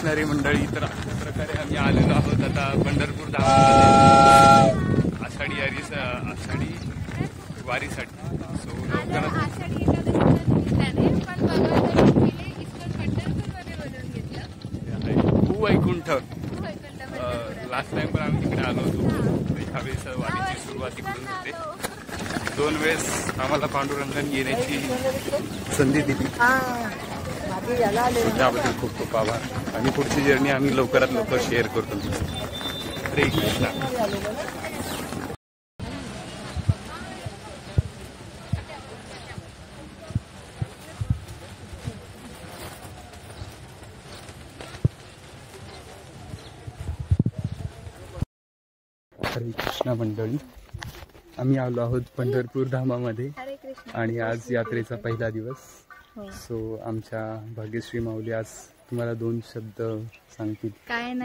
असणारी मंडळी, तर अशा प्रकारे आम्ही आलेलो आहोत आता पंढरपूर धामामध्ये आषाढी वारीसाठी. सो लवकरच वैकुंठ लास्ट टाइम पण आम्ही तिकडे आलो होतो. ह्यावेळेस वारीची सुरुवात इकडून होते. 2 वेळेस आम्हाला पांडुरंगाने येण्याची संधी दिली, त्याबद्दल खूप खूप आभार. आणि पुढची जर्नी आम्ही लवकरात लवकर शेअर करतो. हरे कृष्ण. हरे कृष्ण मंडळी, आम्ही आलो आहोत पंढरपूर धामामध्ये आणि आज यात्रेचा पहिला दिवस. सो आमच्या भाग्यश्री माऊली आज तुम्हाला 2 शब्द सांगतील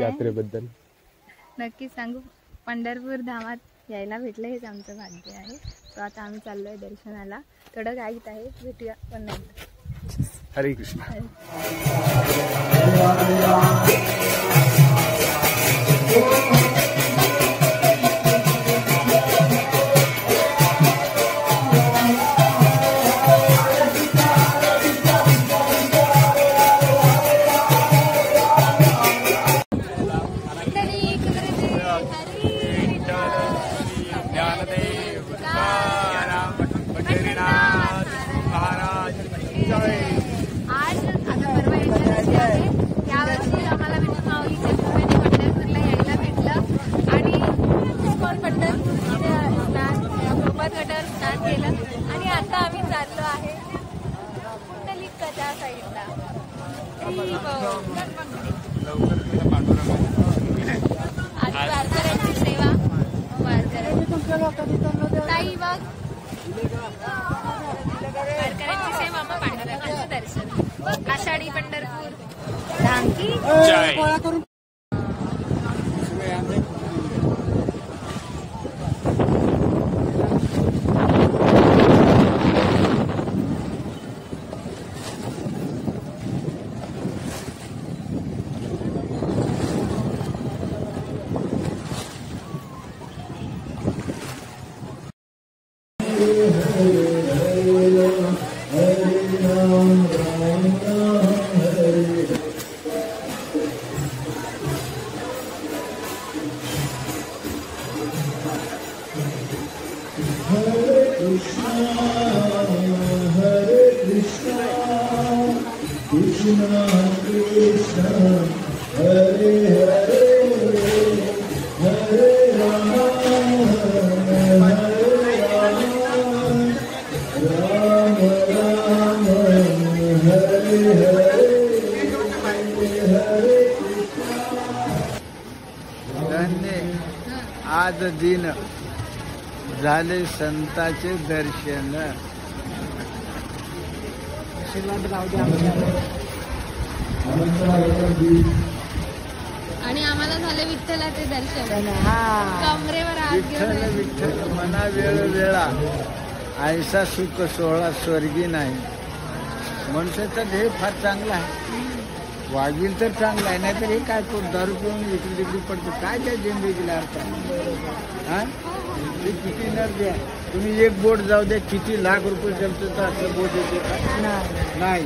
यात्रेबद्दल. नक्की सांगू. पंढरपूर धामात यायला भेटलं हेच आमचं भाग्य आहे. तो आता आम्ही चाललोय दर्शनाला. थोडं घाईत आहे, भेटूया पण नंतर. हरे कृष्ण. आणि आता आम्ही चाललो आहे पुंडलिकाच्या साईडला. आज वारकऱ्यांची सेवा, ताई बघ, वारकऱ्यांची सेवा, मग पांडुरंगाचं दर्शन. आषाढी पंढरपूर धामकी जय. आज दिन झाले संताचे दर्शन. आणि आम्हाला झाले विठ्ठलाचे दर्शन. कमरेवर विठ्ठल विठ्ठल मना वेळ वेळा, ऐसा सुख सोहळा स्वर्गी नाही. मनुष्याचा ध्येय फार चांगला आहे, वागील तर चांगला आहे, नाहीतर हे काय तो दारू पिऊन इकडे तिकडे पडतो. काय त्या जिंदगीला अर्थ हा? ते किती नर्दी आहे. तुम्ही एक बोट जाऊ द्या, किती लाख रुपये जमतो तर असं बोट येते का? नाही.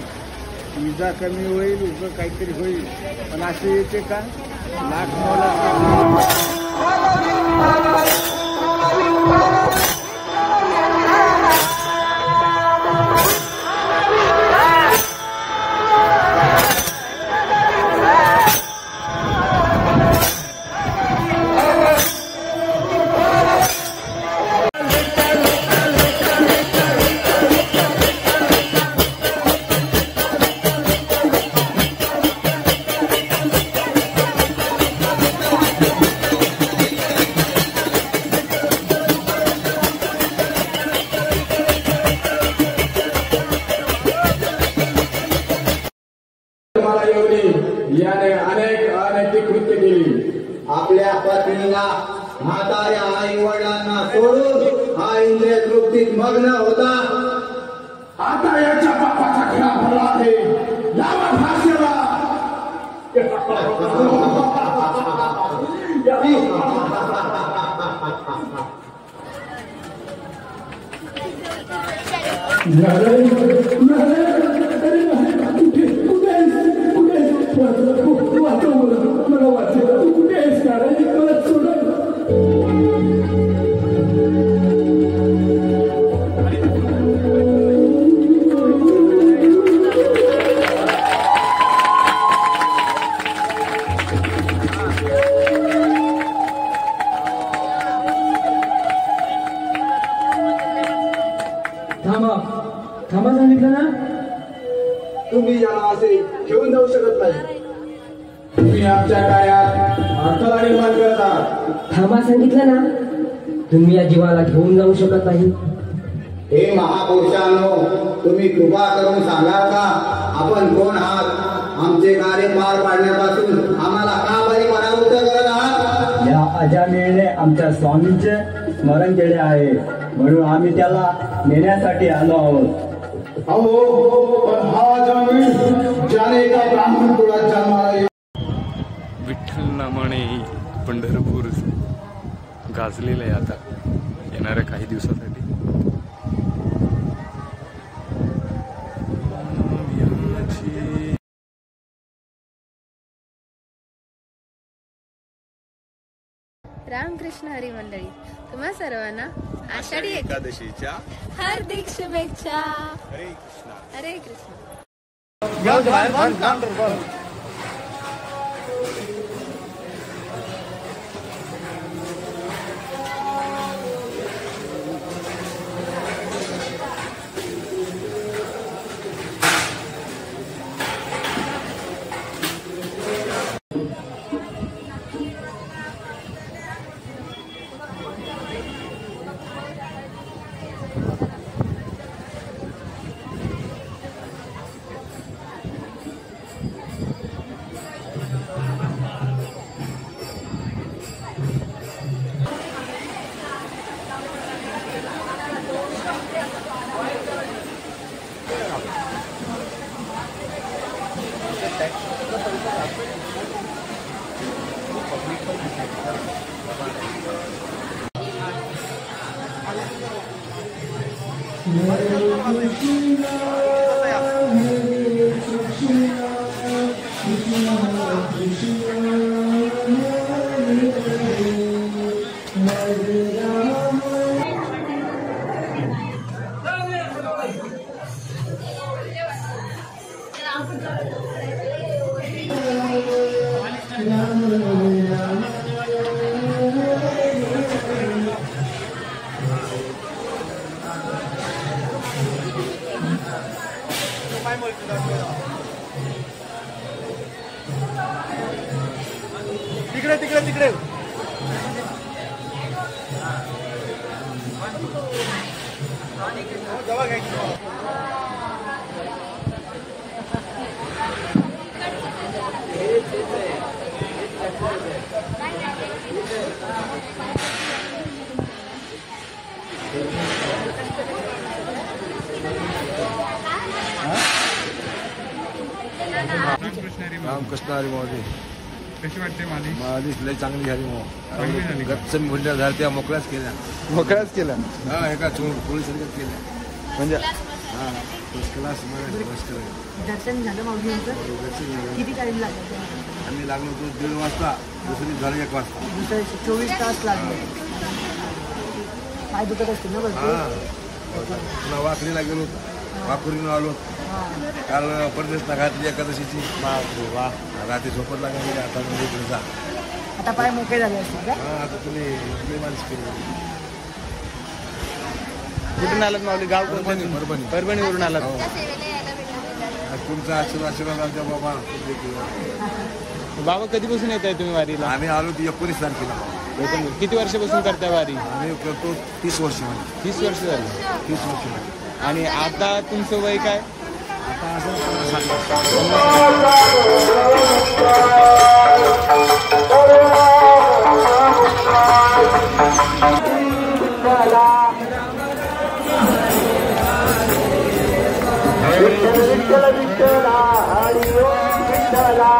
इजा कमी होईल, उभं काहीतरी होईल, पण असं येते का? लाख मोला. याने अनेक कृत्य केली. आपल्या पत्नीला, म्हाताऱ्या आई वडिलांना सोडून हा इंद्रिय तृप्तीत मग्न होता. आता याच्या बापाचा खेळा भरला आहे. यावर फाशीला थांबा सांगितलं ना. तुम्ही याला असे घेऊन जाऊ शकत नाही. तुम्ही आमच्या कायात अडथळा निर्माण करता. थांबा सांगितलं ना. तुम्ही या जीवाला घेऊन जाऊ शकत नाही. हे महापुरुषांनो, तुम्ही कृपा करून सांगा का आपण कोण आहात? आमचे कार्य पार पाडण्यापासून आम्हाला का बरी परावृत्त करत आहात? या अजामिळने आमच्या स्वामींचे स्मरण केले आहे, म्हणून आम्ही त्याला नेण्यासाठी आलो आहोत. अहो, पण हा जामीन ज्याने एका ब्राह्मण कुळात जन्माला विठ्ठल नामाने पंढरपूर गाजलेलं आहे आता येणाऱ्या काही दिवसासाठी. रामकृष्ण हरी मंडळी, तुम्हा सर्वांना आषाढी एकादशीच्या हार्दिक शुभेच्छा. हरे कृष्ण. हरे कृष्ण. तिकडे तिकडे तिकडे रामकृष्ण हरी मोदी. कशी वाटते माझी? माझी लय चांगली झाली मग. चांगली झाली का? गच्च म्हणल्या झाल्या त्या मोकळ्याच केल्या. मोकळाच केला हा, एका पोलिसांनी केल्या म्हणजे हा. फर्स्ट क्लास दर्शन झालं माऊलींचं. किती टाइम लागला? आम्ही लागलो होतो 1:30 वाजता, दुसरी झाली 1 वाजता. दुसऱ्या 24 तास लागले. पाय दुखत असतील ना बरं. हा, पुन्हा वाखरीला गेलो, वाखरीनं आलो. काल परदेशला घातली एकादशीची. वा, रात्री झोपत लागली. आता इकडे जा. आता पाय मोकळे झाले असतील का? हा, आता तुम्ही माणूस केली. कुठून आलात माऊली? गाव परभणी. परभणीवरून आलात. तुमचा आशीर्वाद आमच्या बाबा. बाबा कधीपासून येत आहे तुम्ही वारीला? आम्ही आलो ती 19 तारखेला. किती वर्षापासून करताय वारी? आम्ही करतो 30 वर्ष. 30 वर्ष झाली. 30 वर्ष. आणि आता तुमचं वय काय? आता असं विठ्ठला हरी ओम विठ्ठला.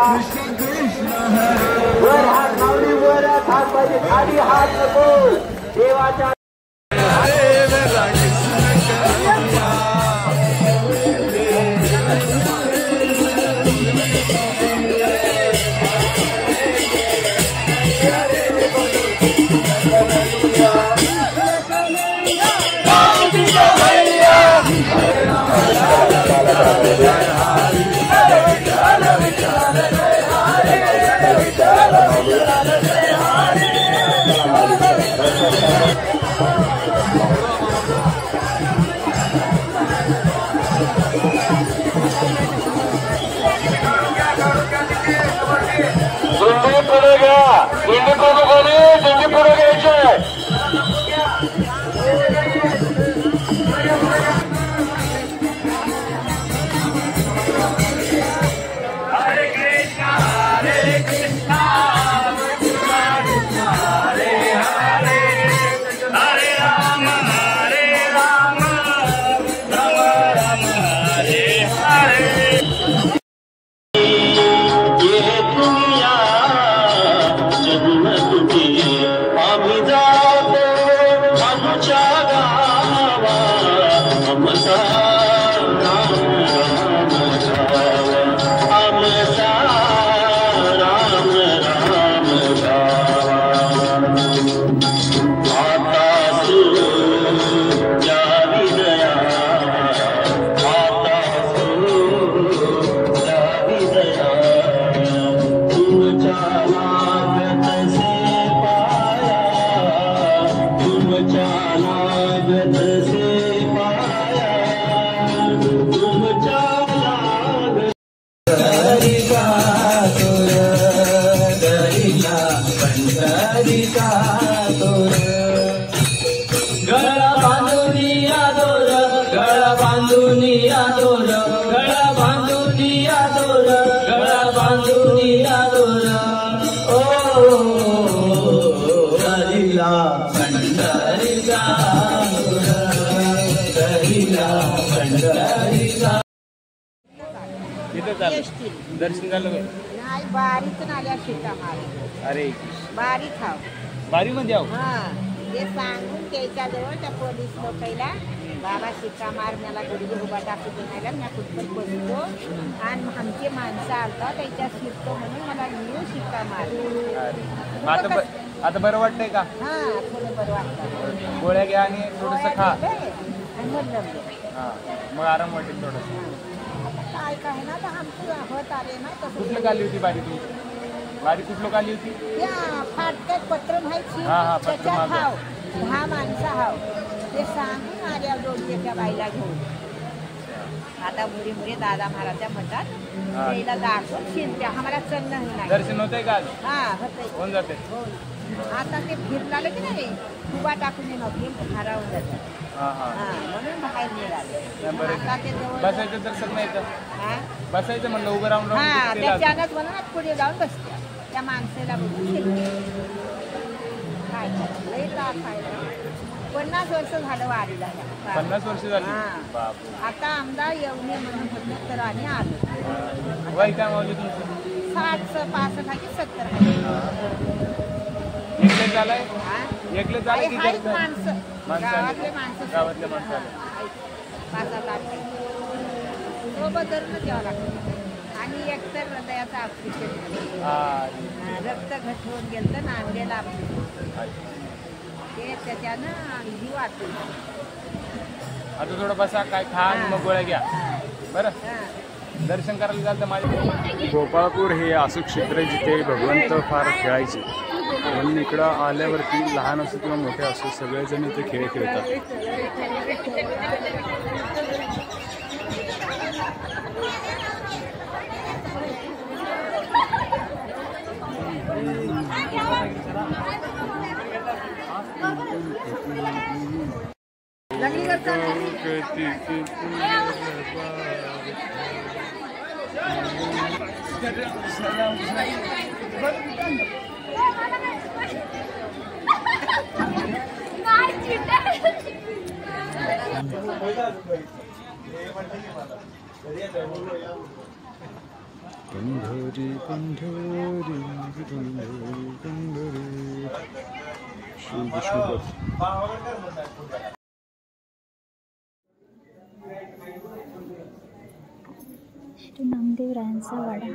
पाहिजे, खाली हात नको देवाच्या दर्शन झालं नाही बारीतून आल्या शिका मार अरे बारी खाव बारी मध्ये आहो ते सांगून त्याच्याजवळ त्या पोलीस लोकांना बाबा शिका मार मला गुडघे उभा टाकू देण्याला मी कुठपण बसतो आणि आमची माणसं आलता त्याच्या शिकतो म्हणून मला न्यू शिका मार आता बरं वाटतंय का? हा थोडं बरं वाटतं. गोळ्या घ्या आणि थोडंसं खा हा मग आराम वाटेल थोडस. काय काय ना तर आमचं होत आले ना तसं. कुठलं काली होती बारी तुमची? बारी कुठलं काली होती? त्या फाटक्यात पत्र माहिती पत्र त्याच्या हाव 10 माणसं हाव ते सांगून आल्या दोन त्या बाईला घेऊन आता मुरी मुरी दादा महाराजच्या मठात त्याला दाखवून शिंद्या आम्हाला चलणं नाही. दर्शन होतंय का? हा होतंय. होऊन जाते. आता ते फिरलालं की नाही उभा टाकून येणं हरावून जातं म्हणून बाहेर निघाले. बसायचं दर्शन नाही तर बसायचं म्हणलं उभं राहून हा त्याच्यानंच म्हणून पुढे जाऊन बसते त्या माणसाला बघून काय खायला 50 वर्ष झालं वारीला. 50 वर्ष झाली. आता आमदार येऊन म्हणून होतं तर आणि आलो. वय काय मावली तुमचं? 60 65 की 70. एकले झालाय एकले झाले की माणसं गावातले माणसं 5-7 सोबत धरून द्यावं लागतं आणि एकतर हृदयाचं ऑपरेशन रक्त घट होऊन गेलं तर नांदेला ऑपरेशन ते त्याच्यानं जीव वाटतो. आता थोडं बसा काय खा आणि मग गोळ्या घ्या बरं. दर्शन करायला जाल तर माझ्या गोपाळपूर हे असं क्षेत्र जिथे भगवंत फार खेळायचे म्हणून इकडं आल्यावरती लहान असो किंवा मोठे असो सगळेजण इथे खेळ खेळतात. पंढरी पंढरी पंढरी पंढरी श्री विष्णुपद. श्री नामदेवरायांचा वाडा.